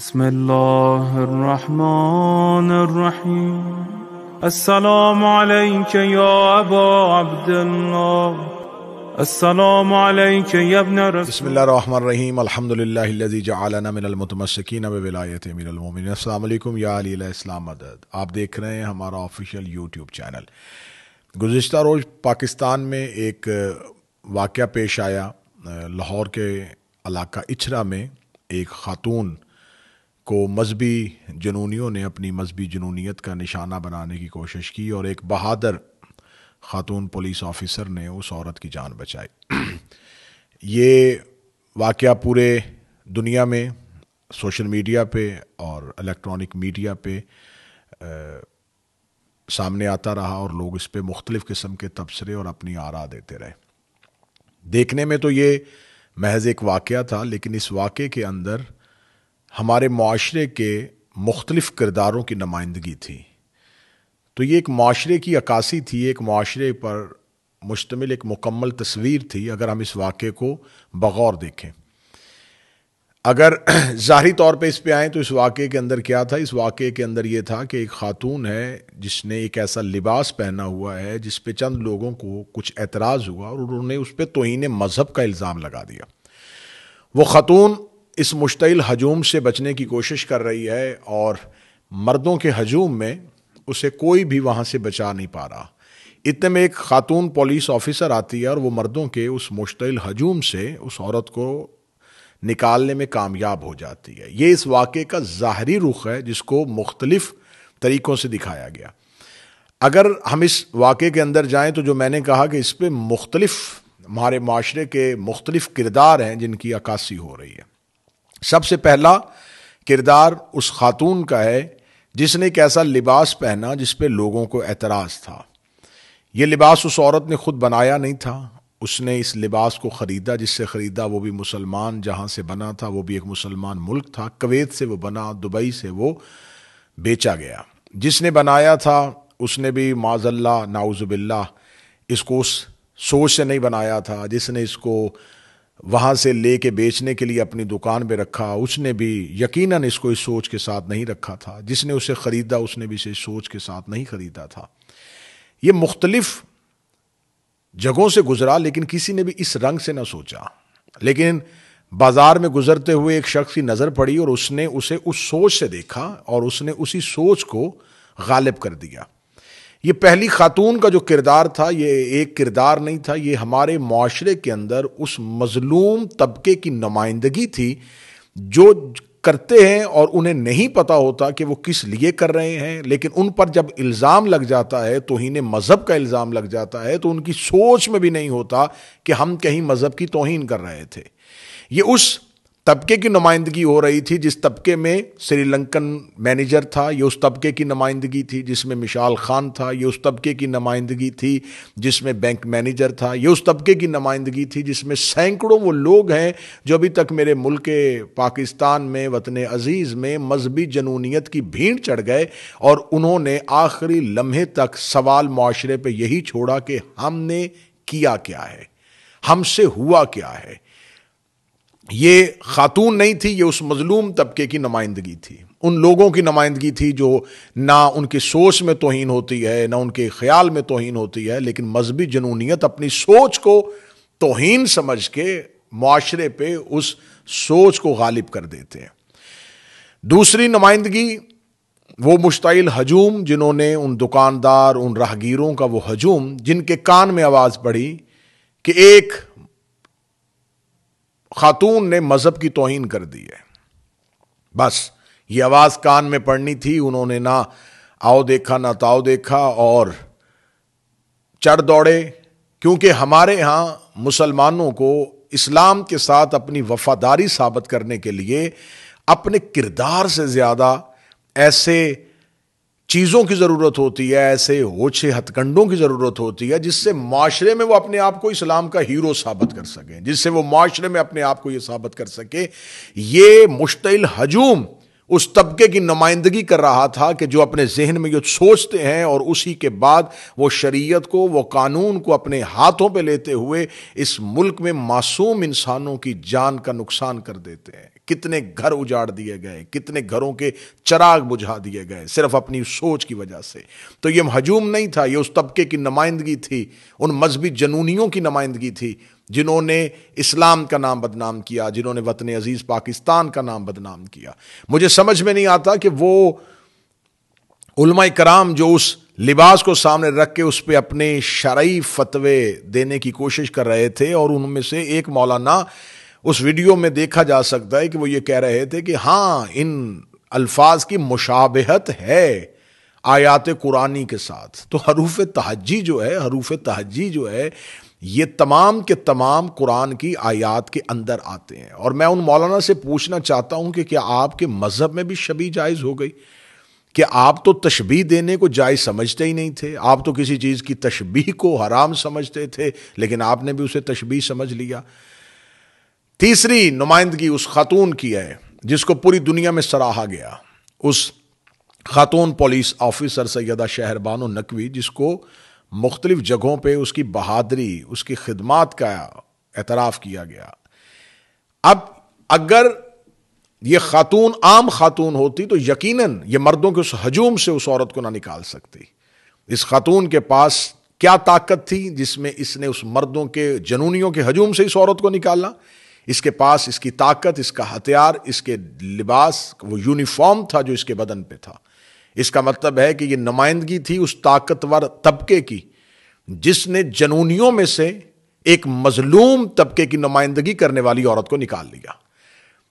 بسم الله الرحمن الرحيم. السلام عليك يا أبا عبد الله. السلام عليك يا ابن رسول. بسم اللہ الرحمن الرحیم. الحمد للہ الذی جعلنا من المتمسکین بولایۃ امیر المومنین. السلام علیکم یا علی علیہ السلام مدد. آپ دیکھ رہے ہیں ہمارا آفیشیل یوٹیوب چینل. گزشتہ روز پاکستان میں ایک واقعہ پیش آیا. لاہور کے علاقہ اچھرا میں ایک خاتون کو مذہبی جنونیوں نے اپنی مذہبی جنونیت کا نشانہ بنانے کی کوشش کی اور ایک بہادر خاتون پولیس آفیسر نے اس عورت کی جان بچائی. یہ واقعہ پورے دنیا میں سوشل میڈیا پہ اور الیکٹرانک میڈیا پہ سامنے آتا رہا اور لوگ اس پہ مختلف قسم کے تبصرے اور اپنی آراء دیتے رہے. دیکھنے میں تو یہ محض ایک واقعہ تھا، لیکن اس واقعے کے اندر ہمارے معاشرے کے مختلف کرداروں کی نمائندگی تھی. تو یہ ایک معاشرے کی عکاسی تھی، ایک معاشرے پر مشتمل ایک مکمل تصویر تھی اگر ہم اس واقعے کو بغور دیکھیں. اگر ظاہری طور پہ اس پہ آئیں تو اس واقعے کے اندر کیا تھا؟ اس واقعے کے اندر یہ تھا کہ ایک خاتون ہے جس نے ایک ایسا لباس پہنا ہوا ہے جس پہ چند لوگوں کو کچھ اعتراض ہوا اور انہوں نے اس پہ توہین مذہب کا الزام لگا دیا. وہ خاتون اس مشتعل ہجوم سے بچنے کی کوشش کر رہی ہے اور مردوں کے ہجوم میں اسے کوئی بھی وہاں سے بچا نہیں پا رہا. اتنے میں ایک خاتون پولیس آفیسر آتی ہے اور وہ مردوں کے اس مشتعل ہجوم سے اس عورت کو نکالنے میں کامیاب ہو جاتی ہے. یہ اس واقعے کا ظاہری رخ ہے جس کو مختلف طریقوں سے دکھایا گیا. اگر ہم اس واقعے کے اندر جائیں تو جو میں نے کہا کہ اس پہ مختلف ہمارے معاشرے کے مختلف کردار ہیں جن کی عکاسی ہو رہی ہے. سب سے پہلا کردار اس خاتون کا ہے جس نے ایک ایسا لباس پہنا جس پہ لوگوں کو اعتراض تھا. یہ لباس اس عورت نے خود بنایا نہیں تھا، اس نے اس لباس کو خریدا. جس سے خریدا وہ بھی مسلمان، جہاں سے بنا تھا وہ بھی ایک مسلمان ملک تھا. کویت سے وہ بنا، دبئی سے وہ بیچا گیا. جس نے بنایا تھا اس نے بھی معاذ اللہ نعوذ باللہ اس کو اس سوچ سے نہیں بنایا تھا. جس نے اس کو وہاں سے لے کے بیچنے کے لیے اپنی دکان پہ رکھا اس نے بھی یقیناً اس کو اس سوچ کے ساتھ نہیں رکھا تھا. جس نے اسے خریدا اس نے بھی اسے سوچ کے ساتھ نہیں خریدا تھا. یہ مختلف جگہوں سے گزرا لیکن کسی نے بھی اس رنگ سے نہ سوچا. لیکن بازار میں گزرتے ہوئے ایک شخص کی نظر پڑی اور اس نے اسے اس سوچ سے دیکھا اور اس نے اسی سوچ کو غالب کر دیا. یہ پہلی خاتون کا جو کردار تھا یہ ایک کردار نہیں تھا، یہ ہمارے معاشرے کے اندر اس مظلوم طبقے کی نمائندگی تھی جو کرتے ہیں اور انہیں نہیں پتا ہوتا کہ وہ کس لیے کر رہے ہیں. لیکن ان پر جب الزام لگ جاتا ہے، توہین مذہب کا الزام لگ جاتا ہے، تو ان کی سوچ میں بھی نہیں ہوتا کہ ہم کہیں مذہب کی توہین کر رہے تھے. یہ اس طبقے کی نمائندگی ہو رہی تھی جس طبقے میں سری لنکن مینیجر تھا. یہ اس طبقے کی نمائندگی تھی جس میں مشال خان تھا. یہ اس طبقے کی نمائندگی تھی جس میں بینک مینیجر تھا. یہ اس طبقے کی نمائندگی تھی جس میں سینکڑوں وہ لوگ ہیں جو ابھی تک میرے ملک پاکستان میں وطن عزیز میں مذہبی جنونیت کی بھیڑ چڑھ گئے اور انہوں نے آخری لمحے تک سوال معاشرے پہ یہی چھوڑا کہ ہم نے کیا کیا ہے، ہم سے ہوا کیا ہے. یہ خاتون نہیں تھی، یہ اس مظلوم طبقے کی نمائندگی تھی. ان لوگوں کی نمائندگی تھی جو نہ ان کی سوچ میں توہین ہوتی ہے نہ ان کے خیال میں توہین ہوتی ہے، لیکن مذہبی جنونیت اپنی سوچ کو توہین سمجھ کے معاشرے پہ اس سوچ کو غالب کر دیتے ہیں. دوسری نمائندگی وہ مشتعل ہجوم جنہوں نے ان دکاندار، ان راہگیروں کا وہ ہجوم جن کے کان میں آواز پڑی کہ ایک خاتون نے مذہب کی توہین کر دی ہے. بس یہ آواز کان میں پڑنی تھی. انہوں نے نہ آؤ دیکھا نہ تاؤ دیکھا اور چڑھ دوڑے، کیونکہ ہمارے ہاں مسلمانوں کو اسلام کے ساتھ اپنی وفاداری ثابت کرنے کے لیے اپنے کردار سے زیادہ ایسے چیزوں کی ضرورت ہوتی ہے، ایسے ہوچے ہتھ کنڈوں کی ضرورت ہوتی ہے جس سے معاشرے میں وہ اپنے آپ کو اسلام کا ہیرو ثابت کر سکیں، جس سے وہ معاشرے میں اپنے آپ کو یہ ثابت کر سکے. یہ مشتعل ہجوم اس طبقے کی نمائندگی کر رہا تھا کہ جو اپنے ذہن میں یہ سوچتے ہیں اور اسی کے بعد وہ شریعت کو، وہ قانون کو اپنے ہاتھوں پہ لیتے ہوئے اس ملک میں معصوم انسانوں کی جان کا نقصان کر دیتے ہیں. کتنے گھر اجاڑ دیے گئے، کتنے گھروں کے چراغ بجھا دیے گئے صرف اپنی سوچ کی وجہ سے۔ تو یہ ہجوم نہیں تھا، یہ اس طبقے کی نمائندگی تھی، ان مذہبی جنونیوں کی نمائندگی تھی جنہوں نے اسلام کا نام بدنام کیا، جنہوں نے وطن عزیز پاکستان کا نام بدنام کیا۔ مجھے سمجھ میں نہیں آتا کہ وہ علماء کرام جو اس لباس کو سامنے رکھ کے اس پہ اپنے شرعی فتوے دینے کی کوشش کر رہے تھے، اور ان میں سے ایک مولانا اس ویڈیو میں دیکھا جا سکتا ہے کہ وہ یہ کہہ رہے تھے کہ ہاں ان الفاظ کی مشابہت ہے آیات قرآنی کے ساتھ۔ تو حروف تہجی جو ہے یہ تمام کے تمام قرآن کی آیات کے اندر آتے ہیں۔ اور میں ان مولانا سے پوچھنا چاہتا ہوں کہ کیا آپ کے مذہب میں بھی شبیہ جائز ہو گئی؟ کہ آپ تو تشبیہ دینے کو جائز سمجھتے ہی نہیں تھے، آپ تو کسی چیز کی تشبیہ کو حرام سمجھتے تھے، لیکن آپ نے بھی اسے تشبیہ سمجھ لیا۔ تیسری نمائندگی اس خاتون کی ہے جس کو پوری دنیا میں سراہا گیا، اس خاتون پولیس آفیسر سیدہ شہربانو نقوی، جس کو مختلف جگہوں پہ اس کی بہادری، اس کی خدمات کا اعتراف کیا گیا۔ اب اگر یہ خاتون عام خاتون ہوتی تو یقیناً یہ مردوں کے اس ہجوم سے اس عورت کو نہ نکال سکتی۔ اس خاتون کے پاس کیا طاقت تھی جس میں اس نے اس مردوں کے جنونیوں کے ہجوم سے اس عورت کو نکالا؟ اس کے پاس اس کی طاقت، اس کا ہتھیار، اس کے لباس، وہ یونیفارم تھا جو اس کے بدن پہ تھا۔ اس کا مطلب ہے کہ یہ نمائندگی تھی اس طاقتور طبقے کی جس نے جنونیوں میں سے ایک مظلوم طبقے کی نمائندگی کرنے والی عورت کو نکال لیا۔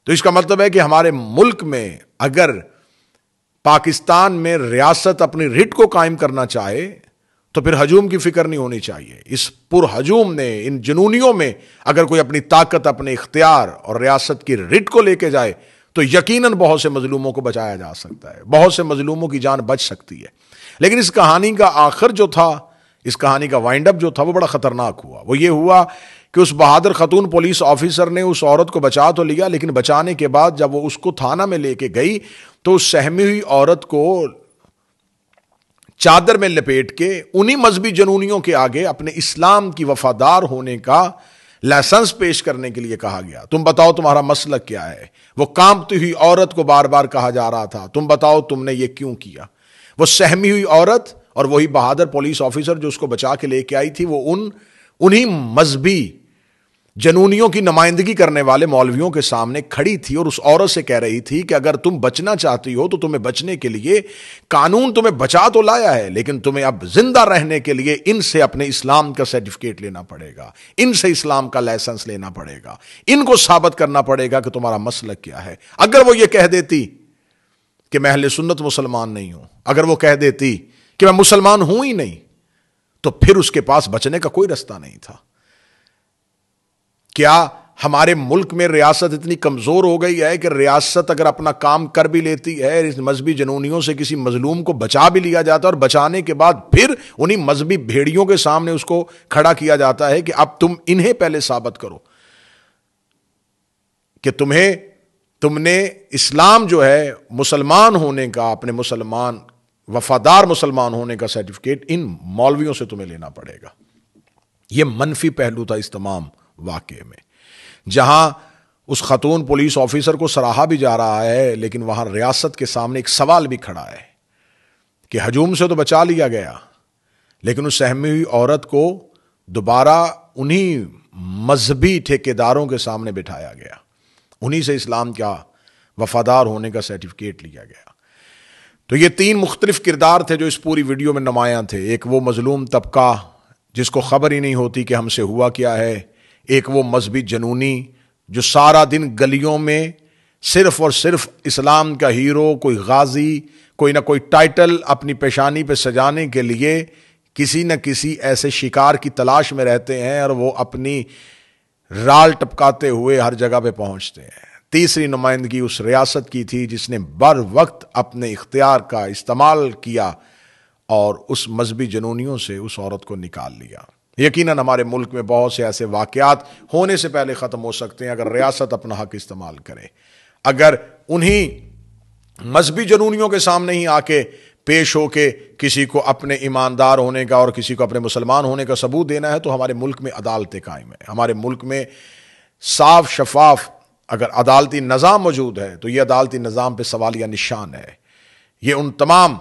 تو اس کا مطلب ہے کہ ہمارے ملک میں اگر پاکستان میں ریاست اپنی رٹ کو قائم کرنا چاہے تو پھر ہجوم کی فکر نہیں ہونی چاہیے۔ اس پر ہجوم نے، ان جنونیوں میں اگر کوئی اپنی طاقت، اپنے اختیار اور ریاست کی رٹ کو لے کے جائے تو یقیناً بہت سے مظلوموں کو بچایا جا سکتا ہے، بہت سے مظلوموں کی جان بچ سکتی ہے۔ لیکن اس کہانی کا آخر جو تھا، اس کہانی کا وائنڈ اپ جو تھا، وہ بڑا خطرناک ہوا۔ وہ یہ ہوا کہ اس بہادر خاتون پولیس آفیسر نے اس عورت کو بچا تو لیا، لیکن بچانے کے بعد جب وہ اس کو تھانہ میں لے کے گئی تو اس سہمی ہوئی عورت کو چادر میں لپیٹ کے انہی مذہبی جنونیوں کے آگے اپنے اسلام کی وفادار ہونے کا لائسنس پیش کرنے کے لیے کہا گیا۔ تم بتاؤ تمہارا مسلک کیا ہے؟ وہ کانپتی ہوئی عورت کو بار بار کہا جا رہا تھا تم بتاؤ تم نے یہ کیوں کیا؟ وہ سہمی ہوئی عورت اور وہی بہادر پولیس آفیسر جو اس کو بچا کے لے کے آئی تھی، وہ انہی مذہبی جنونیوں کی نمائندگی کرنے والے مولویوں کے سامنے کھڑی تھی اور اس عورت سے کہہ رہی تھی کہ اگر تم بچنا چاہتی ہو تو تمہیں بچنے کے لیے قانون تمہیں بچا تو لایا ہے، لیکن تمہیں اب زندہ رہنے کے لیے ان سے اپنے اسلام کا سرٹیفکیٹ لینا پڑے گا، ان سے اسلام کا لائسنس لینا پڑے گا، ان کو ثابت کرنا پڑے گا کہ تمہارا مسلک کیا ہے۔ اگر وہ یہ کہہ دیتی کہ میں اہل سنت مسلمان نہیں ہوں، اگر وہ کہہ دیتی کہ میں مسلمان ہوں ہی نہیں، تو پھر اس کے پاس بچنے کا کوئی رستہ نہیں تھا۔ کیا ہمارے ملک میں ریاست اتنی کمزور ہو گئی ہے کہ ریاست اگر اپنا کام کر بھی لیتی ہے، اس مذہبی جنونیوں سے کسی مظلوم کو بچا بھی لیا جاتا ہے اور بچانے کے بعد پھر انہی مذہبی بھیڑیوں کے سامنے اس کو کھڑا کیا جاتا ہے کہ اب تم انہیں پہلے ثابت کرو کہ تم نے اسلام جو ہے مسلمان ہونے کا، اپنے وفادار مسلمان ہونے کا سرٹیفکیٹ ان مولویوں سے تمہیں لینا پڑے گا۔ یہ منفی پہلو تھا اس تمام واقعے میں، جہاں اس خاتون پولیس آفیسر کو سراہا بھی جا رہا ہے، لیکن وہاں ریاست کے سامنے ایک سوال بھی کھڑا ہے کہ ہجوم سے تو بچا لیا گیا، لیکن اس سہمی ہوئی عورت کو دوبارہ انہی مذہبی ٹھیکیداروں کے سامنے بٹھایا گیا، انہی سے اسلام کا وفادار ہونے کا سرٹیفکیٹ لیا گیا۔ تو یہ تین مختلف کردار تھے جو اس پوری ویڈیو میں نمایاں تھے۔ ایک وہ مظلوم طبقہ جس کو خبر ہی نہیں ہوتی کہ ہم سے ہوا کیا ہے، ایک وہ مذہبی جنونی جو سارا دن گلیوں میں صرف اور صرف اسلام کا ہیرو، کوئی غازی، کوئی نہ کوئی ٹائٹل اپنی پیشانی پہ سجانے کے لیے کسی نہ کسی ایسے شکار کی تلاش میں رہتے ہیں اور وہ اپنی رال ٹپکاتے ہوئے ہر جگہ پہ پہنچتے ہیں۔ تیسری نمائندگی اس ریاست کی تھی جس نے بر وقت اپنے اختیار کا استعمال کیا اور اس مذہبی جنونیوں سے اس عورت کو نکال لیا۔ یقیناً ہمارے ملک میں بہت سے ایسے واقعات ہونے سے پہلے ختم ہو سکتے ہیں اگر ریاست اپنا حق استعمال کرے، اگر انہی مذہبی جنونیوں کے سامنے ہی آ کے پیش ہو کے کسی کو اپنے ایماندار ہونے کا اور کسی کو اپنے مسلمان ہونے کا ثبوت دینا ہے تو ہمارے ملک میں عدالتیں قائم ہیں، ہمارے ملک میں صاف شفاف اگر عدالتی نظام موجود ہے تو یہ عدالتی نظام پہ سوالیہ نشان ہے، یہ ان تمام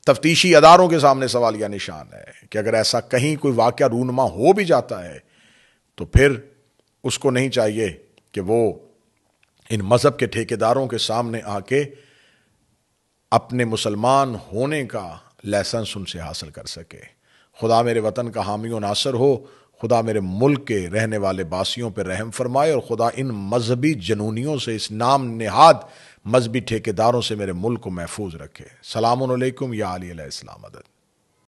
تفتیشی اداروں کے سامنے سوالیہ نشان ہے کہ اگر ایسا کہیں کوئی واقعہ رونما ہو بھی جاتا ہے تو پھر اس کو نہیں چاہیے کہ وہ ان مذہب کے ٹھیکیداروں کے سامنے آ کے اپنے مسلمان ہونے کا لائسنس ان سے حاصل کر سکے۔ خدا میرے وطن کا حامی و ناصر ہو، خدا میرے ملک کے رہنے والے باسیوں پہ رحم فرمائے، اور خدا ان مذہبی جنونیوں سے، اس نام نہاد مذہبی ٹھیکیداروں سے میرے ملک کو محفوظ رکھے۔ سلام علیکم یا علی علیہ السلام مدد۔